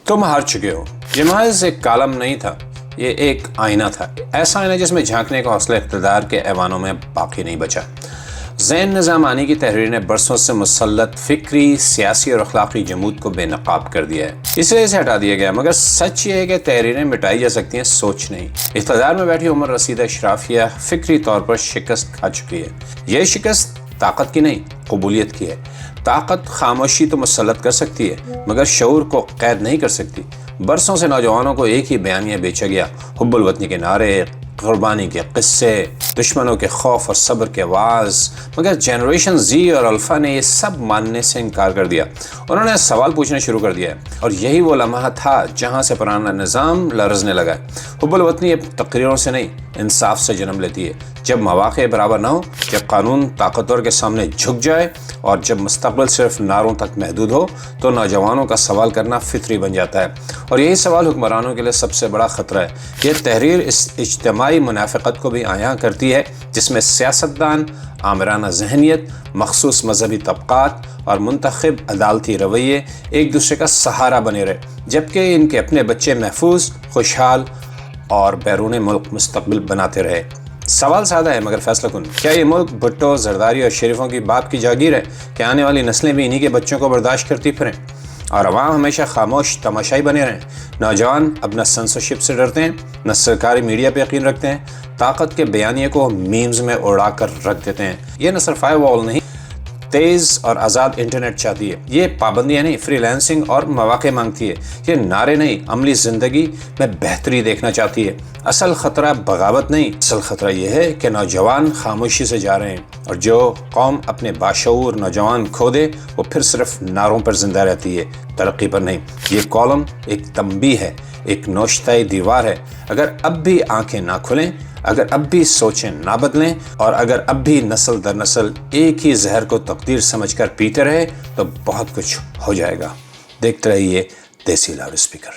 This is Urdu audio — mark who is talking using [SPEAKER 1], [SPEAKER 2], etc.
[SPEAKER 1] تم ہار چکے ہو یہ محض ایک کالم نہیں تھا، یہ ایک آئینہ تھا، ایسا آئینہ جس میں جھانکنے کا حوصلہ اقتدار کے ایوانوں میں باقی نہیں بچا۔ زین نظامانی کی تحریر نے برسوں سے مسلط فکری، سیاسی اور اخلاقی جمود کو بے نقاب کر دیا ہے، اس لیے اسے ہٹا دیا گیا، مگر سچ یہ ہے کہ تحریریں مٹائی جا سکتی ہیں، سوچ نہیں۔ اقتدار میں بیٹھی عمر رسیدہ اشرافیہ فکری طور پر شکست کھا چکی ہے۔ یہ شکست طاقت کی نہیں، قبولیت کی ہے۔ طاقت خاموشی تو مسلط کر سکتی ہے مگر شعور کو قید نہیں کر سکتی۔ برسوں سے نوجوانوں کو ایک ہی بیانیہ بیچا گیا، حب الوطنی کے نعرے، قربانی کے قصے، دشمنوں کے خوف اور صبر کے واعظ، مگر جنریشن زی اور الفا نے یہ سب ماننے سے انکار کر دیا۔ انہوں نے سوال پوچھنا شروع کر دیا ہے، اور یہی وہ لمحہ تھا جہاں سے پرانا نظام لرزنے لگا ہے۔ حب الوطنی اب تقریروں سے نہیں، انصاف سے جنم لیتی ہے۔ جب مواقع برابر نہ ہو، جب قانون طاقتور کے سامنے جھک جائے اور جب مستقبل صرف نعروں تک محدود ہو، تو نوجوانوں کا سوال کرنا فطری بن جاتا ہے، اور یہی سوال حکمرانوں کے لیے سب سے بڑا خطرہ ہے۔ یہ تحریر اس اجتماعی منافقت کو بھی عیاں کرتی ہے جس میں سیاستدان، آمرانہ ذہنیت، مخصوص مذہبی طبقات اور منتخب عدالتی رویے ایک دوسرے کا سہارا بنے رہے، جبکہ ان کے اپنے بچے محفوظ، خوشحال اور بیرون ملک مستقبل بناتے رہے۔ سوال سادہ ہے مگر فیصلہ کن۔ کیا یہ ملک بھٹو، زرداری اور شریفوں کی باپ کی جاگیر ہے کہ آنے والی نسلیں بھی انہی کے بچوں کو برداشت کرتی پھریں اور عوام ہمیشہ خاموش تماشائی بنے رہیں؟ نوجوان اب نہ سنسرشپ سے ڈرتے ہیں، نہ سرکاری میڈیا پہ یقین رکھتے ہیں، طاقت کے بیانیے کو میمز میں اڑا کر رکھ دیتے ہیں۔ یہ نہ صرف فائر وال نہیں، تیز اور آزاد انٹرنیٹ چاہتی ہے، یہ پابندیاں نہیں، فری لانسنگ اور مواقع مانگتی ہے، یہ نعرے نہیں، عملی زندگی میں بہتری دیکھنا چاہتی ہے۔ اصل خطرہ بغاوت نہیں، اصل خطرہ یہ ہے کہ نوجوان خاموشی سے جا رہے ہیں، اور جو قوم اپنے باشعور نوجوان کھو دے وہ پھر صرف نعروں پر زندہ رہتی ہے، ترقی پر نہیں۔ یہ کالم ایک تنبیہ ہے، ایک نوشتۂ دیوار ہے۔ اگر اب بھی آنکھیں نہ کھلیں، اگر اب بھی سوچیں نہ بدلیں، اور اگر اب بھی نسل در نسل ایک ہی زہر کو تقدیر سمجھ کر پیتے رہے، تو بہت کچھ ہو جائے گا۔ دیکھتے رہیے دیسی لاؤڈ اسپیکر۔